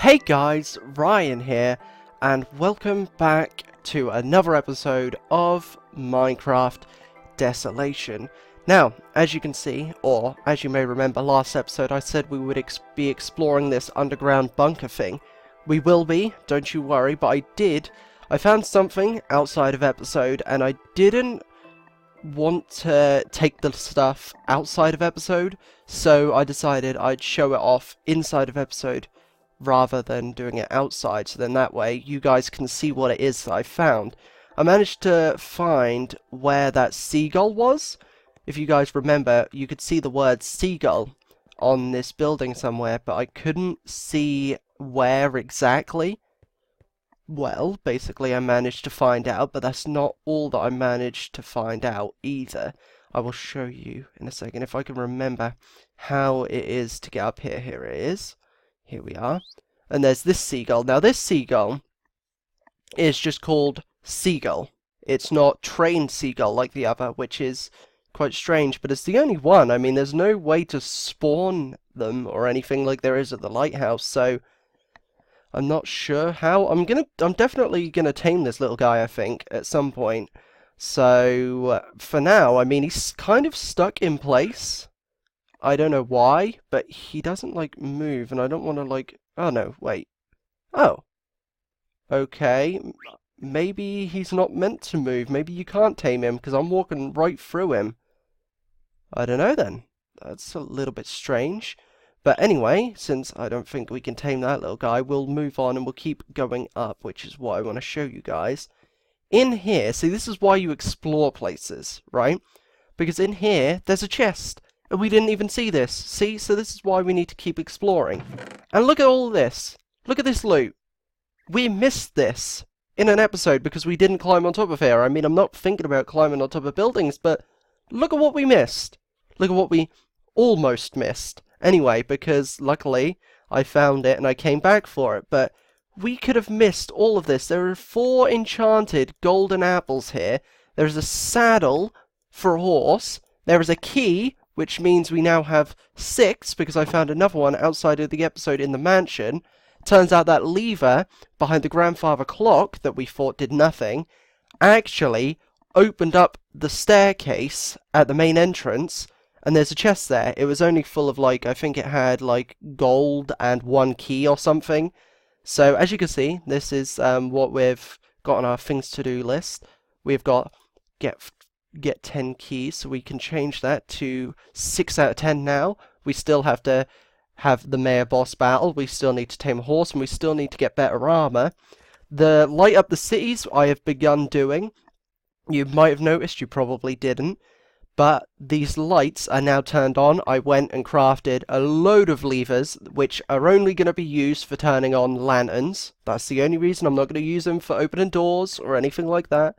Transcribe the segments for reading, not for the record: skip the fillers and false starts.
Hey guys, Ryan here, and welcome back to another episode of Minecraft Desolation. Now, as you can see, or as you may remember last episode, I said we would be exploring this underground bunker thing. We will be, don't you worry, but I found something outside of episode, and I didn't want to take the stuff outside of episode, so I decided I'd show it off inside of episode rather than doing it outside, so then that way you guys can see what it is that I found. I managed to find where that seagull was. If you guys remember, you could see the word seagull on this building somewhere, but I couldn't see where exactly. Well, basically I managed to find out, but that's not all that I managed to find out either. I will show you in a second if I can remember how it is to get up here. Here it is. Here we are. And there's this seagull. Now this seagull is just called seagull. It's not trained seagull like the other, which is quite strange, but it's the only one. I mean, there's no way to spawn them or anything like there is at the lighthouse, so I'm not sure how. I'm definitely gonna tame this little guy, I think, at some point. So for now, I mean, he's kind of stuck in place. I don't know why, but he doesn't, like, move, and I don't want to, like... Oh, no, wait. Oh. Okay. Maybe he's not meant to move. Maybe you can't tame him, because I'm walking right through him. I don't know, then. That's a little bit strange. But anyway, since I don't think we can tame that little guy, we'll move on, and we'll keep going up, which is what I want to show you guys. In here, see, this is why you explore places, right? Because in here, there's a chest. And we didn't even see this. See? So this is why we need to keep exploring. And look at all this. Look at this loot. We missed this in an episode because we didn't climb on top of here. I mean, I'm not thinking about climbing on top of buildings, but look at what we missed. Look at what we almost missed. Anyway, because luckily I found it and I came back for it. But we could have missed all of this. There are 4 enchanted golden apples here. There's a saddle for a horse. There is a key, which means we now have 6, because I found another one outside of the episode in the mansion. Turns out that lever behind the grandfather clock that we thought did nothing actually opened up the staircase at the main entrance, and there's a chest there. It was only full of, like, I think it had, like, gold and 1 key or something. So, as you can see, this is what we've got on our things to do list. We've got get 10 keys, so we can change that to 6 out of 10 now. We still have to have the mayor boss battle, we still need to tame a horse, and we still need to get better armor. The light up the cities I have begun doing. You might have noticed, you probably didn't, but these lights are now turned on. I went and crafted a load of levers, which are only going to be used for turning on lanterns. That's the only reason. I'm not going to use them for opening doors or anything like that.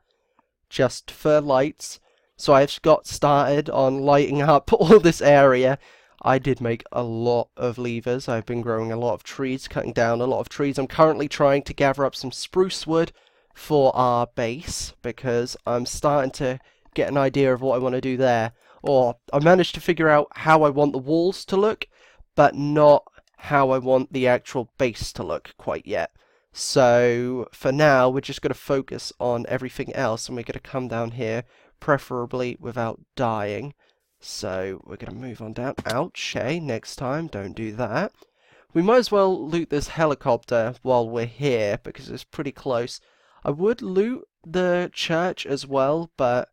Just for lights. So I've got started on lighting up all this area. I did make a lot of levers. I've been growing a lot of trees, cutting down a lot of trees. I'm currently trying to gather up some spruce wood for our base, because I'm starting to get an idea of what I want to do there. Or I managed to figure out how I want the walls to look, but not how I want the actual base to look quite yet. So, for now, we're just going to focus on everything else, and we're going to come down here, preferably without dying. So, we're going to move on down. Ouch, hey, next time, don't do that. We might as well loot this helicopter while we're here, because it's pretty close. I would loot the church as well, but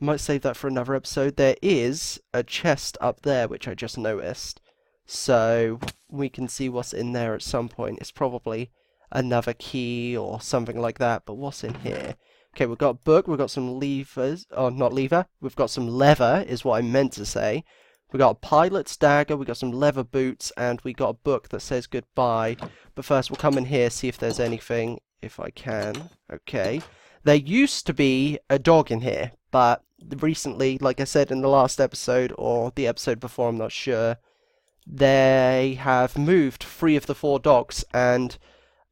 I might save that for another episode. There is a chest up there, which I just noticed. So, we can see what's in there at some point. It's probably another key or something like that, but what's in here? Okay, we've got a book, we've got some levers, oh, not lever, we've got some leather, is what I meant to say. We got a pilot's dagger, we got some leather boots, and we got a book that says goodbye. But first we'll come in here, see if there's anything, if I can. Okay. There used to be a dog in here, but recently, like I said in the last episode, or the episode before, I'm not sure, they have moved 3 of the 4 dogs, and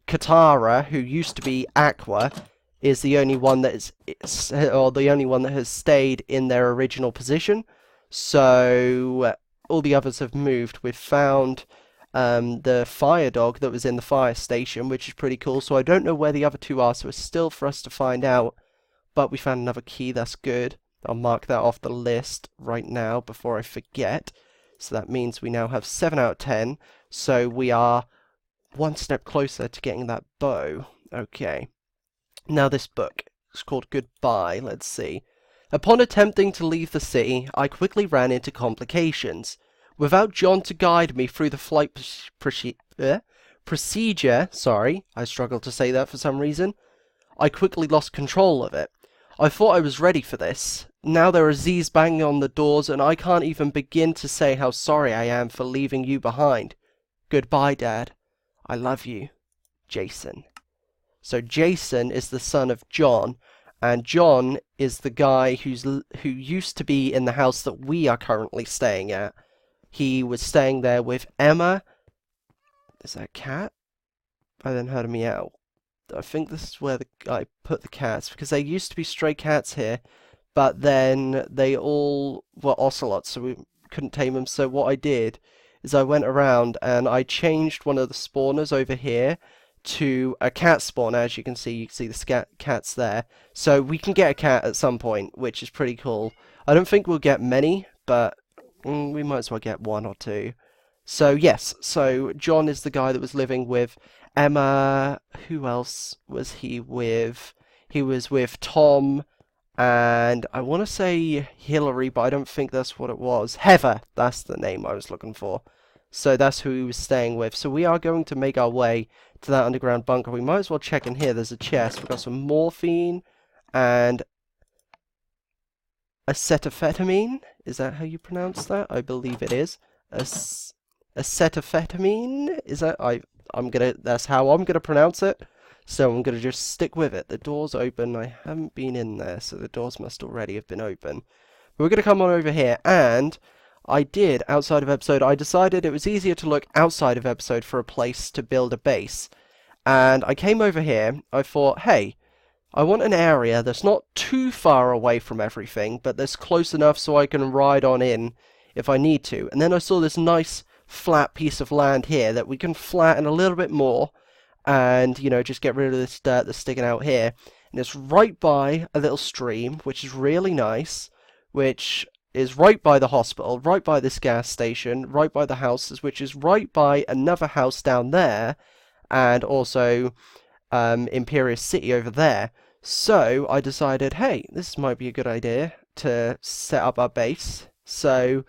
Katara, who used to be Aqua, is the only one that has stayed in their original position. So all the others have moved. We've found the fire dog that was in the fire station, which is pretty cool. So I don't know where the other two are, so it's still for us to find out. But we found another key, that's good. I'll mark that off the list right now before I forget. So that means we now have 7 out of 10. So we are one step closer to getting that bow. Okay. Now this book. It's called Goodbye. Let's see. Upon attempting to leave the city, I quickly ran into complications. Without John to guide me through the flight procedure, sorry, I struggled to say that for some reason, I quickly lost control of it. I thought I was ready for this. Now there are Z's banging on the doors and I can't even begin to say how sorry I am for leaving you behind. Goodbye, Dad. I love you. Jason. So Jason is the son of John, and John is the guy who used to be in the house that we are currently staying at. He was staying there with Emma. Is that a cat? I then heard a meow. I think this is where I put the cats, because there used to be stray cats here, but then they all were ocelots, so we couldn't tame them. So what I did is I went around and I changed one of the spawners over here to a cat spawner. As you can see the cats there. So we can get a cat at some point, which is pretty cool. I don't think we'll get many, but we might as well get 1 or 2. So yes, so John is the guy that was living with Emma. Who else was he with? He was with Tom, and I want to say Hillary, but I don't think that's what it was. Heather, that's the name I was looking for. So that's who he was staying with. So we are going to make our way to that underground bunker. We might as well check in here. There's a chest. We've got some morphine and acetophetamine. Is that how you pronounce that? I believe it is. Acetophetamine? Is that... that's how I'm gonna pronounce it. So I'm gonna just stick with it. The door's open. I haven't been in there, so the doors must already have been open. But we're gonna come on over here, and I did, outside of episode, I decided it was easier to look outside of episode for a place to build a base. And I came over here, I thought, hey, I want an area that's not too far away from everything, but that's close enough so I can ride on in if I need to. And then I saw this nice flat piece of land here that we can flatten a little bit more and, you know, just get rid of this dirt that's sticking out here. And it's right by a little stream, which is really nice, which is right by the hospital, right by this gas station, right by the houses, which is right by another house down there, and also Imperial City over there. So I decided, hey, this might be a good idea to set up our base. So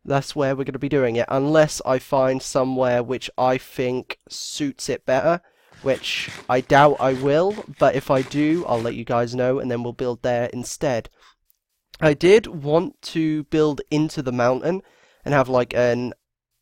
that's where we're going to be doing it, unless I find somewhere which I think suits it better, which I doubt I will, but if I do, I'll let you guys know, and then we'll build there instead. I did want to build into the mountain and have like a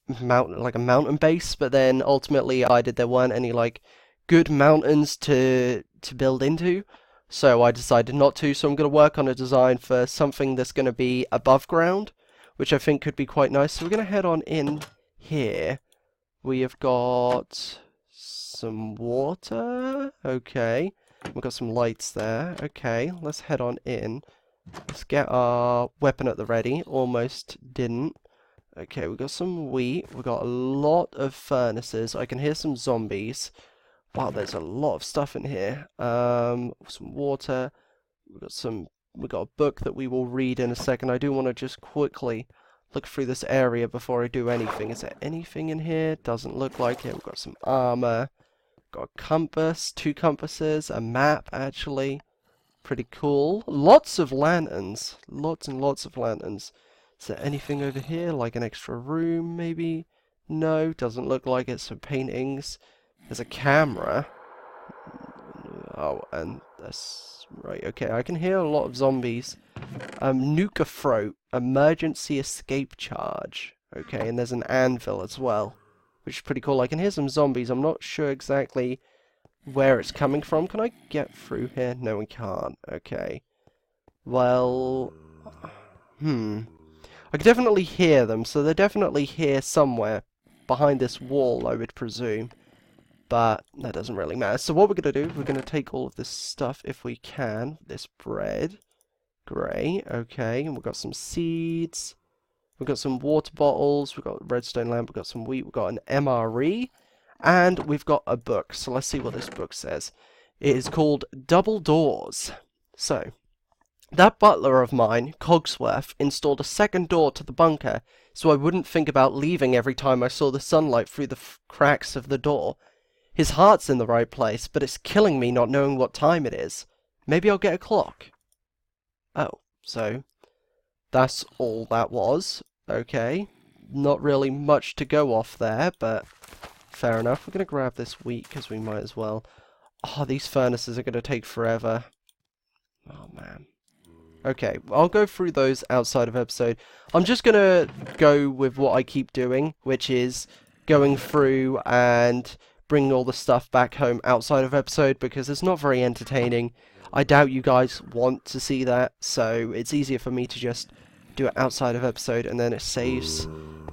mountain base, but then ultimately I decided there weren't any like good mountains to build into, so I decided not to. So I'm going to work on a design for something that's going to be above ground, which I think could be quite nice. So we're going to head on in here. We have got some water. Okay. We've got some lights there. Okay, let's head on in. Let's get our weapon at the ready. Almost didn't. Okay, we've got some wheat. We've got a lot of furnaces. I can hear some zombies. Wow, there's a lot of stuff in here. Some water. We've got a book that we will read in a second. I do want to just quickly look through this area before I do anything. Is there anything in here? Doesn't look like it. We've got some armor. Got a compass, 2 compasses, a map actually. Pretty cool. Lots of lanterns. Lots and lots of lanterns. Is there anything over here? Like an extra room maybe? No, doesn't look like it. Some paintings. There's a camera. Oh, and that's... right, okay, I can hear a lot of zombies. Nuka throat, emergency escape charge. Okay, and there's an anvil as well, which is pretty cool. I can hear some zombies. I'm not sure exactly where it's coming from. Can I get through here? No, we can't. Okay. Well... I can definitely hear them, so they're definitely here somewhere. Behind this wall, I would presume. But that doesn't really matter. So what we're going to do, we're going to take all of this stuff if we can. This bread. Great. Okay, and we've got some seeds. We've got some water bottles, we've got a redstone lamp, we've got some wheat, we've got an MRE, and we've got a book. So let's see what this book says. It is called Double Doors. So, that butler of mine, Cogsworth, installed a second door to the bunker so I wouldn't think about leaving every time I saw the sunlight through the cracks of the door. His heart's in the right place, but it's killing me not knowing what time it is. Maybe I'll get a clock. Oh, so that's all that was. Okay. Not really much to go off there, but fair enough. We're going to grab this wheat because we might as well. Oh, these furnaces are going to take forever. Oh, man. Okay, I'll go through those outside of episode. I'm just going to go with what I keep doing, which is going through and bringing all the stuff back home outside of episode, because it's not very entertaining. I doubt you guys want to see that, so it's easier for me to just do it outside of episode, and then it saves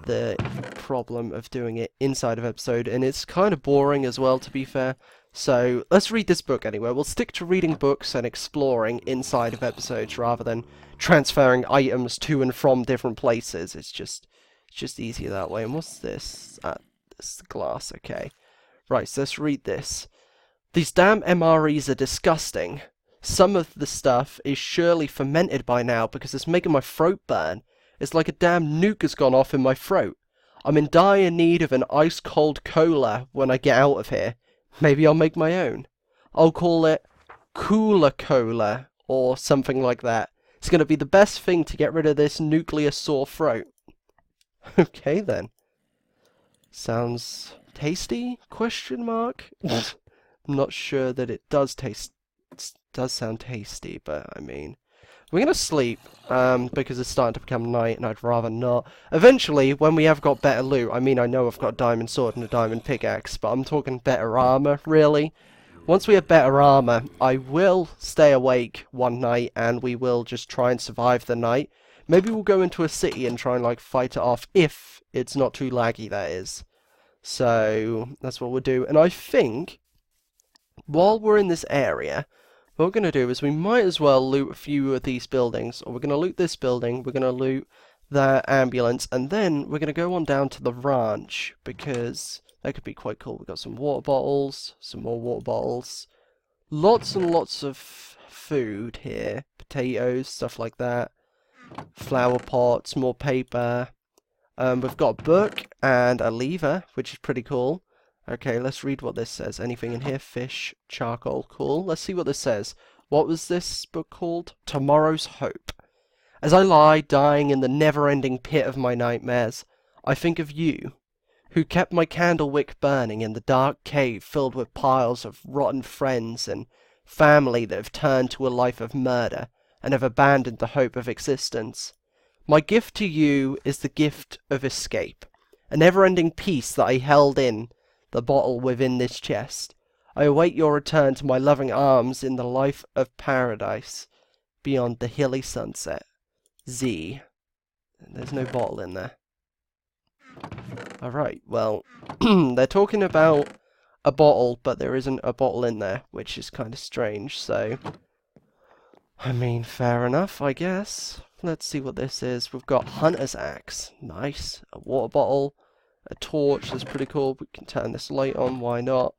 the problem of doing it inside of episode, and it's kind of boring as well, to be fair. So let's read this book anyway. We'll stick to reading books and exploring inside of episodes rather than transferring items to and from different places. It's just easier that way. And what's this? This is glass. Okay. Right, so let's read this. These damn MREs are disgusting. Some of the stuff is surely fermented by now because it's making my throat burn. It's like a damn nuke has gone off in my throat. I'm in dire need of an ice-cold cola when I get out of here. Maybe I'll make my own. I'll call it Cooler Cola or something like that. It's going to be the best thing to get rid of this nuclear sore throat. Okay then. Sounds tasty? Question mark? I'm not sure that it does sound tasty, but I mean, we're gonna sleep because it's starting to become night, and I'd rather not. Eventually, when we have got better loot, I mean, I know I've got a diamond sword and a diamond pickaxe, but I'm talking better armor, really. Once we have better armor, I will stay awake one night, and we will just try and survive the night. Maybe we'll go into a city and try and like fight it off if it's not too laggy, that is. So that's what we'll do, and I think while we're in this area, what we're going to do is we might as well loot a few of these buildings. Or we're going to loot this building, we're going to loot that ambulance, and then we're going to go on down to the ranch, because that could be quite cool. We've got some water bottles, some more water bottles, lots and lots of food here, potatoes, stuff like that, flower pots, more paper. We've got a book and a lever, which is pretty cool. Okay, let's read what this says. Anything in here? Fish, charcoal, cool. Let's see what this says. What was this book called? Tomorrow's Hope. As I lie dying in the never-ending pit of my nightmares, I think of you, who kept my candle wick burning in the dark cave filled with piles of rotten friends and family that have turned to a life of murder and have abandoned the hope of existence. My gift to you is the gift of escape, a never-ending peace that I held in the bottle within this chest. I await your return to my loving arms in the life of paradise beyond the hilly sunset. Z. There's no bottle in there. Alright, well, they're talking about a bottle, but there isn't a bottle in there, which is kind of strange, so I mean, fair enough, I guess. Let's see what this is. We've got Hunter's Axe. Nice. A water bottle. A torch, that's pretty cool. We can turn this light on, why not?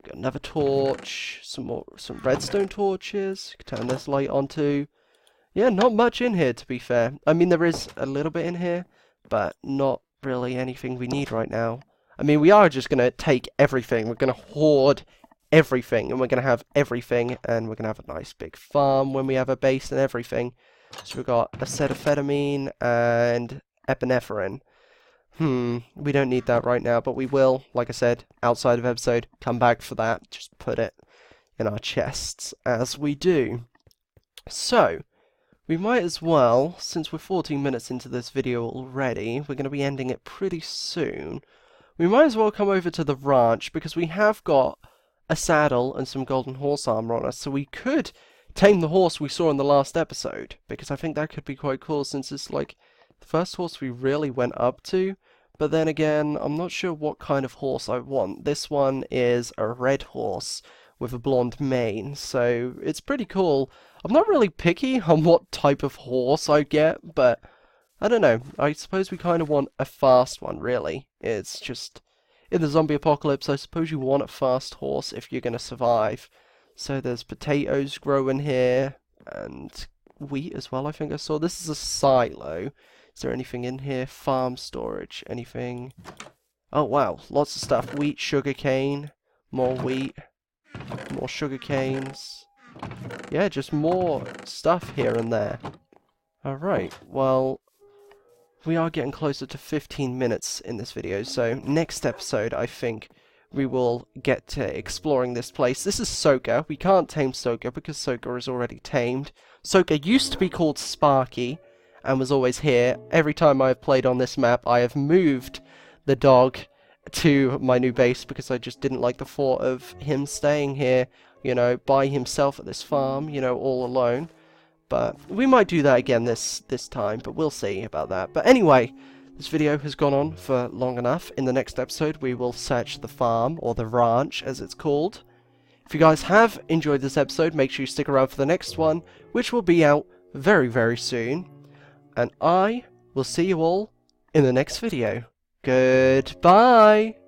Got another torch, some redstone torches. Can turn this light on too. Yeah, not much in here, to be fair. I mean, there is a little bit in here, but not really anything we need right now. I mean, we are just gonna take everything. We're gonna hoard everything, and we're gonna have everything, and we're gonna have a nice big farm when we have a base and everything. So we've got acetophetamine and epinephrine. We don't need that right now, but we will, like I said, outside of episode, come back for that. Just put it in our chests as we do. So, we might as well, since we're 14 minutes into this video already, we're going to be ending it pretty soon. We might as well come over to the ranch, because we have got a saddle and some golden horse armor on us, so we could tame the horse we saw in the last episode, because I think that could be quite cool, since it's like the first horse we really went up to. But then again, I'm not sure what kind of horse I want. This one is a red horse with a blonde mane, so it's pretty cool. I'm not really picky on what type of horse I get, but I don't know. I suppose we kind of want a fast one, really. It's just, in the zombie apocalypse, I suppose you want a fast horse if you're going to survive. So there's potatoes growing here, and wheat as well, I think I saw. This is a silo. Is there anything in here? Farm storage, anything? Oh wow, lots of stuff. Wheat, sugarcane, more wheat, more sugar canes. Yeah, just more stuff here and there. Alright, well, we are getting closer to 15 minutes in this video, so next episode I think we will get to exploring this place. This is Soka. We can't tame Soka because Soka is already tamed. Soka used to be called Sparky and was always here. Every time I have played on this map, I have moved the dog to my new base because I just didn't like the thought of him staying here, you know, by himself at this farm, you know, all alone. But we might do that again this time, but we'll see about that. But anyway, this video has gone on for long enough. In the next episode, we will search the farm, or the ranch, as it's called. If you guys have enjoyed this episode, make sure you stick around for the next one, which will be out very, very soon. And I will see you all in the next video. Goodbye!